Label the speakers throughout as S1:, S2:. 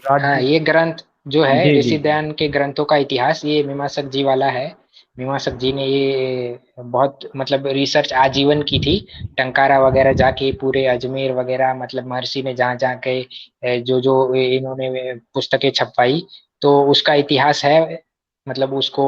S1: हाँ,
S2: राज
S1: ये ग्रंथ जो है
S2: जी जी
S1: ऋषि
S2: जी।
S1: दयान के ग्रंथों का इतिहास, ये मीमांसक जी वाला है। मीमांसक जी ने ये बहुत मतलब रिसर्च आजीवन की थी। टंकारा वगैरह जाके पूरे अजमेर वगैरह, मतलब महर्षि ने जहाँ जहाँ के जो जो इन्होंने पुस्तकें छपवाई, तो उसका इतिहास है। मतलब उसको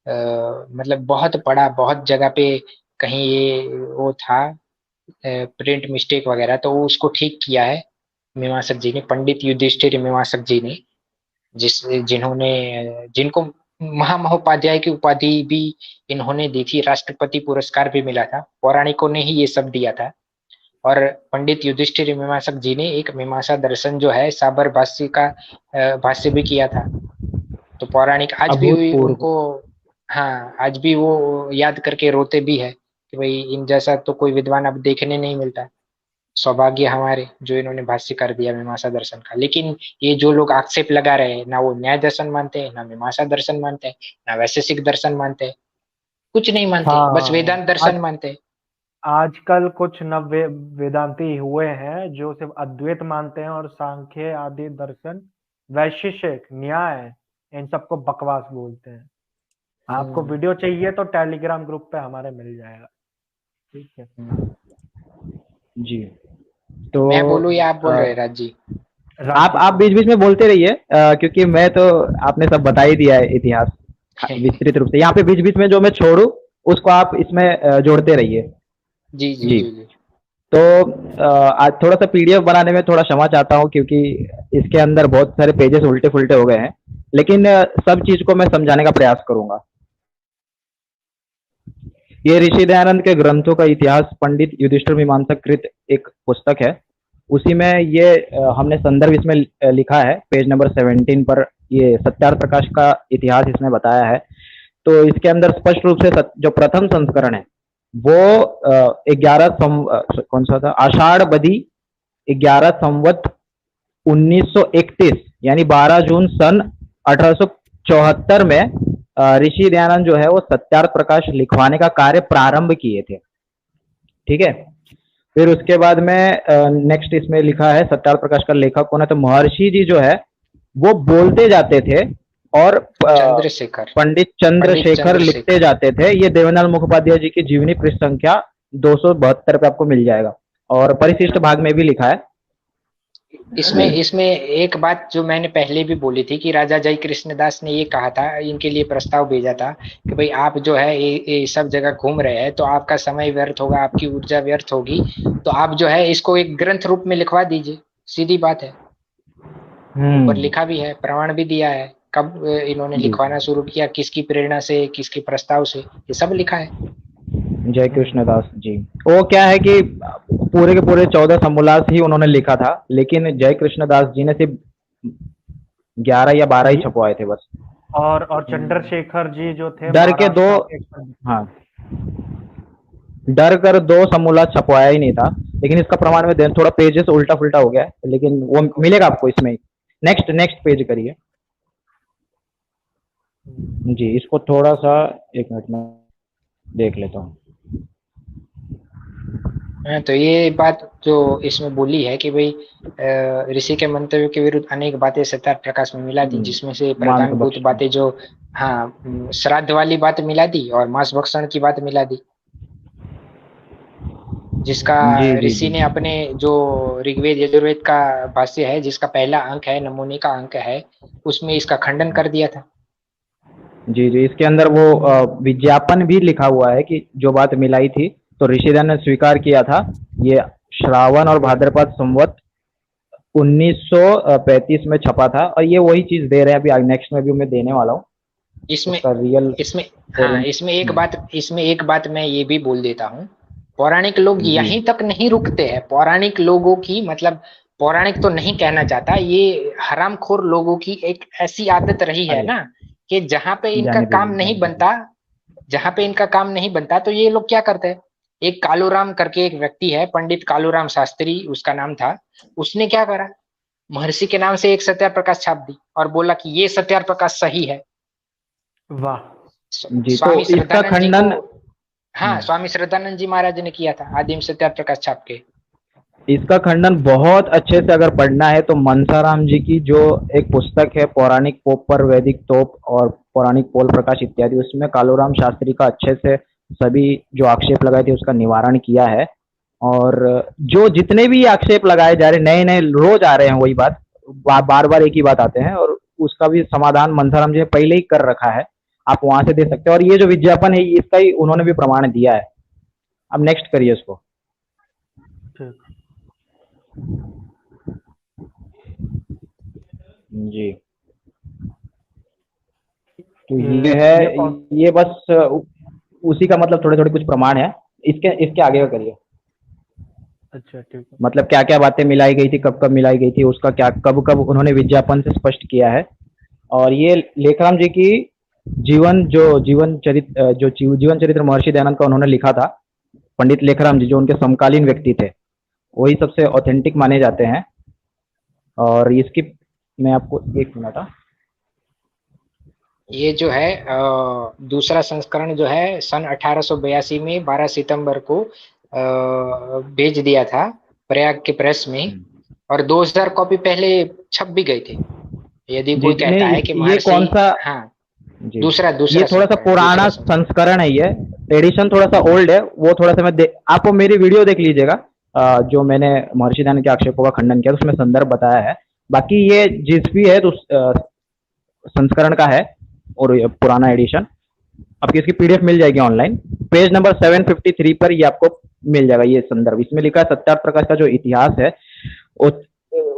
S1: मतलब बहुत पढ़ा, बहुत जगह पे कहीं ये वो था प्रिंट मिस्टेक वगैरह, तो वो उसको ठीक किया है मीमांसक जी ने, पंडित युधिष्ठिर मीमांसक जी ने। जिस जिन्होंने जिनको महामहोपाध्याय की उपाधि भी इन्होंने दी थी, राष्ट्रपति पुरस्कार भी मिला था, पौराणिकों ने ही ये सब दिया था। और पंडित युधिष्ठिर मीमांसक जी ने एक मीमांसा दर्शन जो है साबर भाष्य का भाष्य भी किया था। तो पौराणिक आज भी
S2: अभूतपूर्व।
S1: उनको, हाँ आज भी वो याद करके रोते भी है कि भाई इन जैसा तो कोई विद्वान अब देखने नहीं मिलता। सौभाग्य हमारे जो इन्होंने भाष्य कर दिया मीमांसा दर्शन का। लेकिन ये जो लोग आक्षेप लगा रहे हैं, ना वो न्याय दर्शन मानते हैं, ना मीमांसा दर्शन मानते हैं, ना वैशेषिक दर्शन मानते हैं, कुछ नहीं मानते, बस
S2: हाँ,
S1: वेदांत दर्शन मानते हैं।
S2: आजकल कुछ वेदांती हुए हैं जो सिर्फ अद्वैत मानते हैं, और सांख्य आदि दर्शन, वैशेषिक न्याय, इन सबको बकवास बोलते हैं। आपको
S1: हम्म,
S2: वीडियो चाहिए तो टेलीग्राम ग्रुप पे हमारे मिल जाएगा। ठीक है।
S1: हम्म।
S2: जी। तो
S1: मैं बोलूँ या आप
S2: अ,
S1: बोल रहे हैं राज जी?
S2: आप बीच बीच में बोलते रहिए, क्योंकि मैं तो, आपने सब बता ही दिया है इतिहास विस्तृत रूप से। यहाँ पे बीच बीच में जो मैं छोड़ू उसको आप इसमें जोड़ते रहिए।
S1: जी जी
S2: जी।
S1: जी जी।
S2: तो आज थोड़ा सा पीडीएफ बनाने में थोड़ा क्षमा चाहता हूँ, क्योंकि इसके अंदर बहुत सारे पेजेस उल्टे फुल्टे हो गए हैं, लेकिन सब चीज को मैं समझाने का प्रयास करूंगा। ये ऋषि दयानंद के ग्रंथों का इतिहास पंडित युधिष्ठिर मीमांसा कृत एक पुस्तक है। उसी में ये हमने संदर्भ इसमें लिखा है, पेज नंबर 17 पर। ये सत्यार्थ प्रकाश का इतिहास इसमें बताया है। तो इसके अंदर स्पष्ट रूप से जो प्रथम संस्करण है वो कौन सा था, आषाढ़ बदी 11 संवत 1931, यानी 12 जून सन 1874 में ऋषि दयानंद जो है वो सत्यार्थ प्रकाश लिखवाने का कार्य प्रारंभ किए थे। ठीक है। फिर उसके बाद में नेक्स्ट इसमें लिखा है सत्यार्थ प्रकाश का लेखक कौन है, तो महर्षि जी जो है वो बोलते जाते थे, और
S1: चंद्रशेखर,
S2: पंडित
S1: पंडित
S2: चंद्रशेखर लिखते
S1: चंद्रशेखर।
S2: जाते थे। ये देवनाल मुखोपाध्याय जी की जीवनी पृष्ठ संख्या 272 पे आपको मिल जाएगा, और परिशिष्ट भाग में भी लिखा है।
S1: इसमें इसमें एक बात जो मैंने पहले भी बोली थी कि राजा जय कृष्णदास ने ये कहा था, इनके लिए प्रस्ताव भेजा था कि भाई आप जो है ये सब जगह घूम रहे हैं तो आपका समय व्यर्थ होगा, आपकी ऊर्जा व्यर्थ होगी, तो आप जो है इसको एक ग्रंथ रूप में लिखवा दीजिए। सीधी बात है। ऊपर
S2: हम्म।
S1: लिखा भी है, प्रमाण भी दिया है, कब इन्होंने
S2: जी।
S1: लिखवाना शुरू किया, किसकी प्रेरणा से, किसके प्रस्ताव से, ये सब लिखा है।
S2: जय कृष्णदास जी। वो क्या है कि पूरे के पूरे 14 समोल्लास ही उन्होंने लिखा था, लेकिन जय कृष्णदास जी ने सिर्फ 11 या 12 ही
S1: ये
S2: छपवाए थे बस।
S1: हम्म,
S2: और
S1: चंद्रशेखर
S2: चंद्रशेखर जी जो थे
S1: डर के दो,
S2: महाराष्ट्र के। हाँ, डर कर 2 समूला छपवाया ही नहीं था। लेकिन इसका प्रमाण में दें, थोड़ा पेजेस उल्टा फुल्टा हो गया है, लेकिन वो मिलेगा आपको इसमें। नेक्स्ट नेक्स्ट पेज करिए। जी, इसको थोड़ा सा, एक मिनट में देख लेता हूँ।
S1: हाँ, तो ये बात जो इसमें बोली है कि भाई ऋषि के मंतव्य के विरुद्ध अनेक बातें सत्यार्थ प्रकाश में मिला दी, जिसमें से
S2: मांस
S1: प्रधानभूत
S2: बख्श।
S1: बातें जो, हाँ श्राद्ध वाली बात मिला दी और मांस भक्षण की बात मिला दी, जिसका
S2: जी जी
S1: ऋषि
S2: जी
S1: ने अपने जो ऋग्वेद यजुर्वेद का भाष्य है, जिसका पहला अंक है, नमूने का अंक है, उसमें इसका खंडन कर दिया था।
S2: जी जी। इसके अंदर वो विज्ञापन भी लिखा हुआ है कि जो बात मिलाई थी, तो ऋषिधर ने स्वीकार किया था। ये श्रावण और भाद्रपद संवत 1935 में छपा था, और ये वही चीज दे रहे हैं अभी, नेक्स्ट में भी मैं देने वाला हूँ
S1: इसमें
S2: उसका रियल
S1: इसमें हाँ,
S2: ऑरेंज।
S1: इसमें एक बात मैं ये भी बोल देता हूँ। पौराणिक लोग
S2: जी।
S1: यहीं तक नहीं रुकते हैं, पौराणिक लोगों की मतलब, पौराणिक तो नहीं कहना चाहता, ये हरामखोर लोगों की एक ऐसी आदत रही है
S2: अरे,
S1: ना कि जहां पे इनका
S2: जाने
S1: काम
S2: दीजिए
S1: नहीं
S2: जाने दीजिए।
S1: बनता, जहां पे इनका काम नहीं बनता तो ये लोग क्या करते हैं। एक कालूराम करके एक व्यक्ति है, पंडित कालूराम शास्त्री उसका नाम था। उसने क्या करा, महर्षि के नाम से एक सत्यार प्रकाश छाप दी और बोला कि ये सत्यार प्रकाश सही है।
S2: वाह। जी, तो
S1: स्वामी
S2: इसका
S1: श्रद्धानंद जी
S2: खंडन।
S1: को, हाँ स्वामी श्रद्धानंद जी महाराज ने किया था आदिम सत्या प्रकाश छाप के।
S2: इसका खंडन बहुत अच्छे से अगर पढ़ना है तो मनसाराम जी की जो एक पुस्तक है पौराणिक पोप पर वैदिक तोप और पौराणिक पोल प्रकाश इत्यादि, उसमें कालूराम शास्त्री का अच्छे से सभी जो आक्षेप लगाए थे उसका निवारण किया है। और जो जितने भी आक्षेप लगाए जा रहे नए नए रोज आ रहे हैं वही बात, बार बार एक ही बात आते हैं, और उसका भी समाधान मनसाराम जी ने पहले ही कर रखा है, आप वहां से दे सकते हैं। और ये जो विज्ञापन है इसका ही उन्होंने भी प्रमाण दिया है। अब नेक्स्ट करिए इसको। जी, तो ये है, ये बस उसी का मतलब थोड़े थोड़े कुछ प्रमाण है। इसके इसके आगे का करिए।
S3: अच्छा ठीक है।
S2: मतलब क्या क्या बातें मिलाई गई थी, कब कब मिलाई गई थी, उसका क्या कब कब उन्होंने विज्ञापन से स्पष्ट किया है। और ये लेखराम जी की जीवन चरित्र महर्षि दयानंद का उन्होंने लिखा था, पंडित लेखराम जी जो उनके समकालीन व्यक्ति थे वही सबसे ऑथेंटिक माने जाते हैं। और इसकी मैं आपको एक मिनट,
S1: ये जो है दूसरा संस्करण जो है सन 1882 में 12 सितंबर को भेज दिया था प्रयाग के प्रेस में, और 2000 कॉपी पहले छप भी गए थे। यदि कोई कहता है कि
S2: ये कौन सा,
S1: हाँ
S2: जी,
S1: दूसरा
S2: ये थोड़ा सा पुराना संस्करण है, ये एडिशन थोड़ा सा ओल्ड है, वो थोड़ा सा आप मेरी वीडियो देख लीजिएगा जो मैंने महर्षि दयानंद के आक्षेपों का खंडन किया उसमें संदर्भ बताया है। बाकी ये जिस भी है तो संस्करण का है और पुराना एडिशन आपकी इसकी पीडीएफ मिल जाएगी ऑनलाइन, पेज नंबर 753 पर ये आपको मिल जाएगा ये संदर्भ। इसमें लिखा है सत्यार्थ प्रकाश का जो इतिहास है,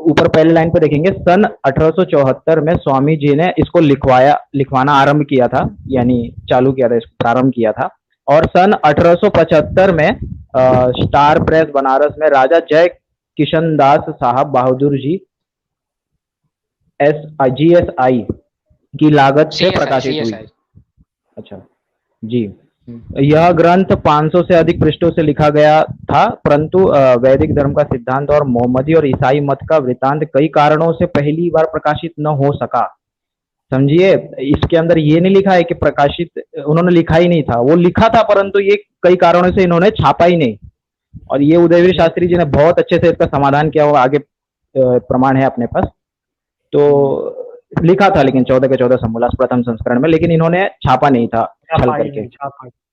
S2: ऊपर पहले लाइन पर देखेंगे, सन 1874 में स्वामी जी ने इसको लिखवाना आरंभ किया था, यानी चालू किया था, इसको प्रारंभ किया था। और सन 1875 में स्टार प्रेस बनारस में राजा जय किशन दास साहब बहादुर जी GSI की लागत से प्रकाशित हुई। अच्छा जी, यह ग्रंथ 500 से अधिक पृष्ठों से लिखा गया था, परंतु वैदिक धर्म का सिद्धांत और मोहम्मदी और ईसाई मत का वृतांत कई कारणों से पहली बार प्रकाशित न हो सका। समझिए, इसके अंदर ये नहीं लिखा है कि प्रकाशित उन्होंने लिखा ही नहीं था, वो लिखा था परंतु ये कई कारणों से इन्होंने छापा ही नहीं। और ये उदयवीर शास्त्री जी ने बहुत अच्छे से इसका समाधान किया हुआ, आगे प्रमाण है अपने पास। तो लिखा था लेकिन 14 के 14 समोल्लास प्रथम संस्करण में, लेकिन इन्होंने छापा नहीं था छल करके।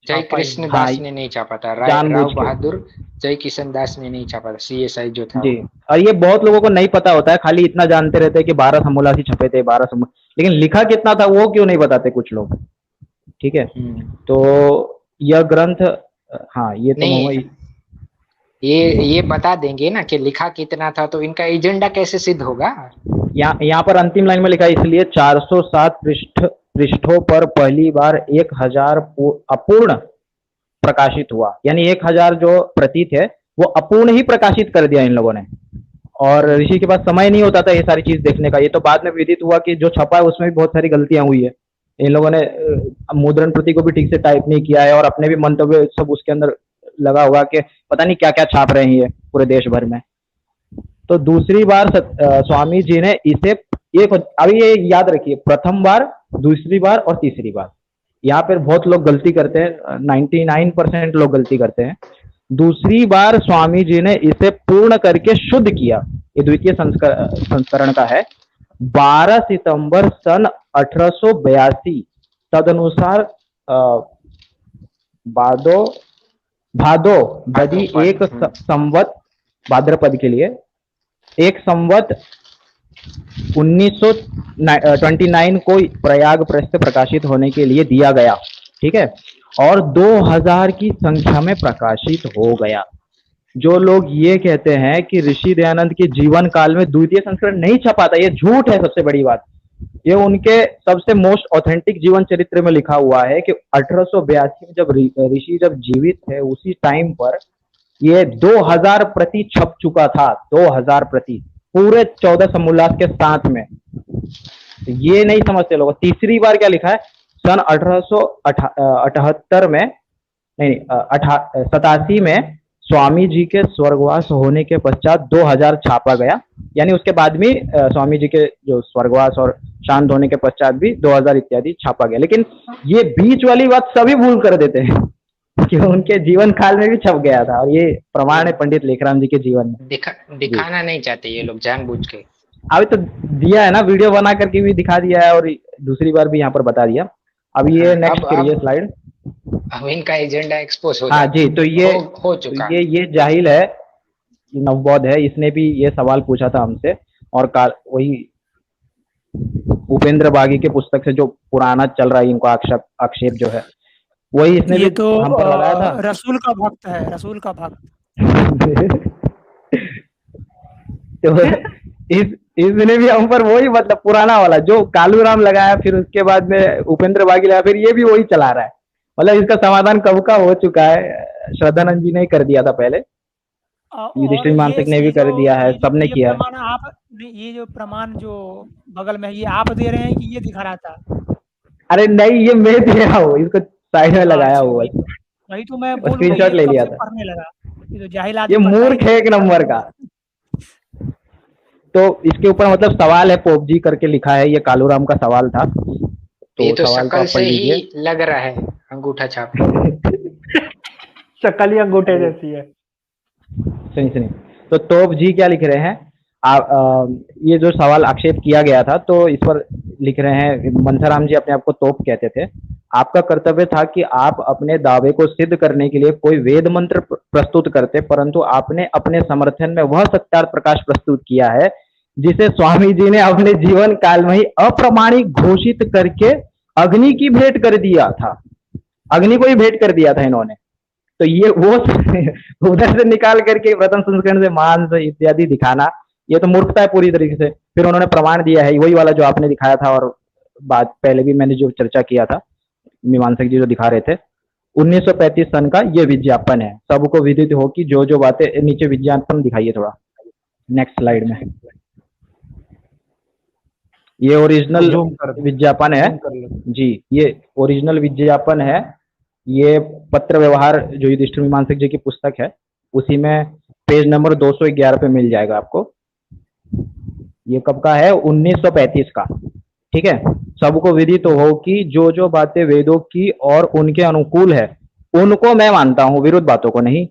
S1: जय कृष्ण दास ने नहीं छापा था, राव बहादुर जय किशन दास ने नहीं छापा था, CSI जो था
S2: जी। और ये बहुत लोगों को नहीं पता होता है, खाली इतना जानते रहते हैं कि 12 समोल्लास ही छपे थे, 12 समोल्लास, लेकिन लिखा कितना था वो क्यों नहीं बताते कुछ लोग। ठीक है, तो यह ग्रंथ, हाँ ये तो
S1: ये बता देंगे ना कि लिखा कितना था, तो इनका एजेंडा कैसे सिद्ध होगा।
S2: यहाँ पर अंतिम लाइन में लिखा है, इसलिए 407 पृष्ठों पर पहली बार 1000 अपूर्ण प्रकाशित हुआ, यानी 1000 जो प्रति थे वो अपूर्ण ही प्रकाशित कर दिया इन लोगों ने। और ऋषि के पास समय नहीं होता था ये सारी चीज देखने का, ये तो बाद में विदित हुआ कि जो छपा है उसमें भी बहुत सारी गलतियां हुई है। इन लोगों ने मुद्रण प्रति को भी ठीक से टाइप नहीं किया है, और अपने भी मंतव्य सब उसके अंदर लगा हुआ कि पता नहीं क्या क्या छाप रहे हैं ये पूरे देश भर में। तो दूसरी बार स्वामी जी ने इसे अभी ये याद रखिए, प्रथम बार, दूसरी बार और तीसरी बार, यहाँ पर बहुत लोग गलती करते हैं, 99% लोग गलती करते हैं। दूसरी बार स्वामी जी ने इसे पूर्ण करके शुद्ध किया, ये द्वितीय संस्करण का है, 12 सितंबर सन 1882। तदनुसार भादो बदी एक संवत, भाद्रपद के लिए एक संवत 1929 को प्रयाग प्रेस से प्रकाशित होने के लिए दिया गया। ठीक है, और 2000 की संख्या में प्रकाशित हो गया। जो लोग ये कहते हैं कि ऋषि दयानंद के जीवन काल में द्वितीय संस्करण नहीं छपा था, ये झूठ है। सबसे बड़ी बात, ये उनके सबसे मोस्ट ऑथेंटिक जीवन चरित्र में लिखा हुआ है कि 1882 में जब ऋषि जब जीवित थे उसी टाइम पर ये 2000 प्रति छप चुका था, 2000 प्रति पूरे 14 समोल्लास के साथ में। ये नहीं समझते लोग। तीसरी बार क्या लिखा है, सन 1878 में, नहीं 87 में स्वामी जी के स्वर्गवास होने के पश्चात 2000 छापा गया, यानी उसके बाद भी स्वामी जी के जो स्वर्गवास और शांत होने के पश्चात भी 2000 इत्यादि छापा गया। लेकिन ये बीच वाली बात सभी भूल कर देते हैं कि उनके जीवन काल में भी छप गया था, और ये प्रमाण है पंडित लेखराम जी के जीवन में।
S1: दिखाना नहीं चाहते ये लोग जानबूझ के।
S2: अभी तो दिया है ना, वीडियो बना करके भी दिखा दिया है, और दूसरी बार भी यहाँ पर बता दिया। अब ये नेक्स्ट करिए स्लाइड।
S1: अब इनका एजेंडा एक्सपोज हो
S2: हाँ जी, तो ये
S1: हो चुका।
S2: ये जाहिल है, नवबौद्ध है, इसने भी ये सवाल पूछा था हमसे, और वही उपेंद्र बागी के पुस्तक से जो पुराना चल रहा है इनको आक्षेप जो है, वही इसने भी
S4: तो
S2: हम पर लगाया था।
S4: रसूल का भक्त है, रसूल का भक्त।
S2: तो इसने भी हम पर वही, मतलब पुराना वाला जो कालूराम लगाया, फिर उसके बाद में उपेंद्र बागी लगाया, फिर ये भी वही चला रहा है। मतलब इसका समाधान कब का हो चुका है, श्रद्धानंद जी ने ही कर दिया था पहले, युधिष्ठिर मानसिक ने भी कर दिया है, सबने किया है।
S4: आप ये जो प्रमाण जो बगल में ये आप दे रहे हैं कि ये दिखा रहा था?
S2: अरे नहीं, ये मैं दे रहा हूँ, इसको साइड में लगाया हुआ है।
S4: वही तो मैं
S2: स्क्रीनशॉट ले लिया था।
S4: पढ़ने लगा, ये तो जाहिल
S2: ये मूर्ख है एक नंबर का। तो इसके ऊपर मतलब सवाल है, पोप जी करके लिखा है, ये कालूराम का सवाल था।
S1: तो ये तो शक्ल से ही लग रहा है अंगूठा छाप।
S3: शक्ल ही अंगूठे जैसी है।
S2: सुनिए, तो तोप जी क्या लिख रहे हैं, ये जो सवाल आक्षेप किया गया था, तो इस पर लिख रहे हैं, मंसाराम जी अपने आप को तोप कहते थे। आपका कर्तव्य था कि आप अपने दावे को सिद्ध करने के लिए कोई वेद मंत्र प्रस्तुत करते, परंतु आपने अपने समर्थन में वह सत्यार्थ प्रकाश प्रस्तुत किया है जिसे स्वामी जी ने अपने जीवन काल में ही अप्रमाणिक घोषित करके अग्नि की भेंट कर दिया था। अग्नि को ही भेंट कर दिया था इन्होंने। तो ये वो उधर से निकाल करके प्रथम संस्करण से मांस इत्यादि दिखाना, ये तो मूर्खता है पूरी तरीके से। फिर उन्होंने प्रमाण दिया है वही वाला जो आपने दिखाया था, और बात पहले भी मैंने जो चर्चा किया था, मीमांसक जी जो दिखा रहे थे, 1935 सन का ये विज्ञापन है। सबको विदित हो कि जो जो बातें, नीचे विज्ञापन दिखाइए थोड़ा, नेक्स्ट स्लाइड में। ये ओरिजिनल विज्ञापन है जी, ये ओरिजिनल विज्ञापन है। ये पत्र व्यवहार जो युधिष्ठिर मीमांसक जी की पुस्तक है, उसी में पेज नंबर 211 पे मिल जाएगा आपको। ये कब का है? 1935 का। ठीक है, सबको विदित हो कि जो जो बातें वेदों की और उनके अनुकूल है उनको मैं मानता हूँ, विरुद्ध बातों को नहीं।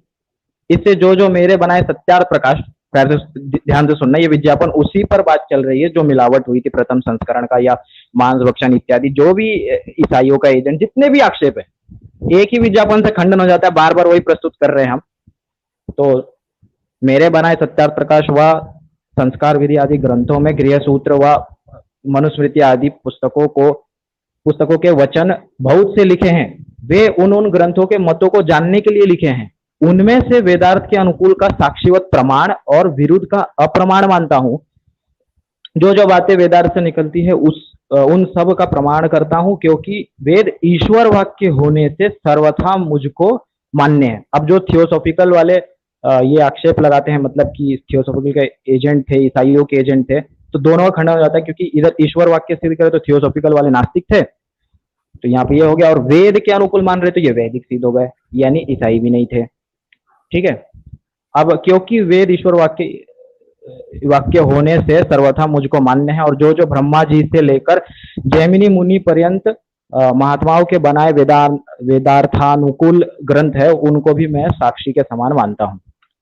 S2: इससे जो जो मेरे बनाए सत्यार्थ प्रकाश, ध्यान से सुनना, ये विज्ञापन उसी पर बात चल रही है जो मिलावट हुई थी प्रथम संस्करण का, या मांस भक्षण इत्यादि, जो भी ईसाइयों का एजेंट, जितने भी आक्षेप है, एक ही विज्ञापन से खंडन हो जाता है। बार बार वही प्रस्तुत कर रहे हैं हम। तो मेरे बनाए सत्यार्थ प्रकाश व संस्कार विधि आदि ग्रंथों में गृह सूत्र व मनुस्मृति आदि पुस्तकों के वचन बहुत से लिखे हैं। वे उन ग्रंथों के मतों को जानने के लिए लिखे हैं। उनमें से वेदार्थ के अनुकूल का साक्षीवत प्रमाण और विरुद्ध का अप्रमाण मानता हूं। जो जो बातें वेदार्थ से निकलती है उन सब का प्रमाण करता हूं, क्योंकि वेद ईश्वर वाक्य होने से सर्वथा मुझको मान्य है। अब जो थियोसॉफिकल वाले ये आक्षेप लगाते हैं, मतलब कि थियोसॉफिकल के एजेंट थे, ईसाइयों के एजेंट थे, तो दोनों का खंडन हो जाता है, क्योंकि इधर ईश्वर वाक्य सिद्ध करे तो थियोसॉफिकल वाले नास्तिक थे, तो यहाँ पे ये हो गया। और वेद के अनुकूल मान रहे तो ये वैदिक सिद्ध हो गए, यानी ईसाई भी नहीं थे। ठीक है, अब क्योंकि वेद ईश्वर वाक्य होने से सर्वथा मुझको मान्य है, और जो जो ब्रह्मा जी से लेकर जैमिनी मुनि पर्यंत महात्माओं के बनाए वेदार्थानुकूल ग्रंथ है, उनको भी मैं साक्षी के समान मानता हूँ।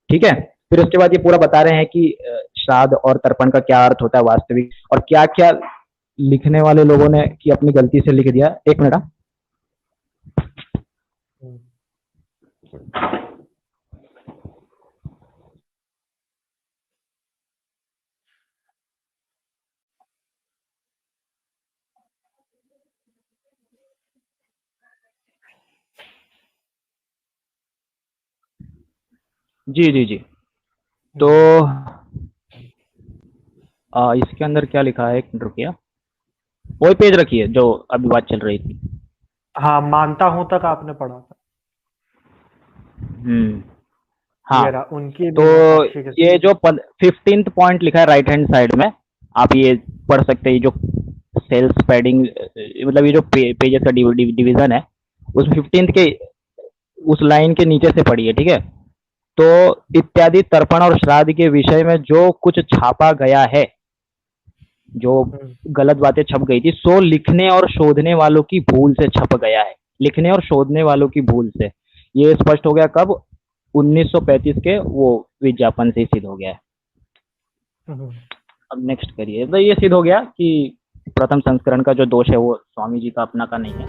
S2: ठीक है, फिर उसके बाद ये पूरा बता रहे हैं कि श्राद्ध और तर्पण का क्या अर्थ होता है वास्तविक, और क्या क्या लिखने वाले लोगों ने कि अपनी गलती से लिख दिया। एक मिनट। जी जी जी, तो इसके अंदर क्या लिखा है, एक मिनट रुकिए, वही पेज रखिए जो अभी बात चल रही थी।
S3: हाँ, मानता हूं तक आपने पढ़ा था।
S2: हाँ,
S3: उनकी
S2: तो ये जो 15th पॉइंट लिखा है राइट हैंड साइड में, आप ये पढ़ सकते हैं। जो सेल्स पैडिंग, मतलब ये जो पेजेस का डिवीजन है, उस 15th के उस लाइन के नीचे से पढ़िए। ठीक है, तो इत्यादि तर्पण और श्राद्ध के विषय में जो कुछ छापा गया है, जो गलत बातें छप गई थी, सो लिखने और शोधने वालों की भूल से छप गया है। लिखने और शोधने वालों की भूल से। ये स्पष्ट हो गया कब? 1935 के वो विज्ञापन से सिद्ध हो गया है। अब नेक्स्ट करिए। तो ये सिद्ध हो गया कि प्रथम संस्करण का जो दोष है वो स्वामी जी का अपना का नहीं है।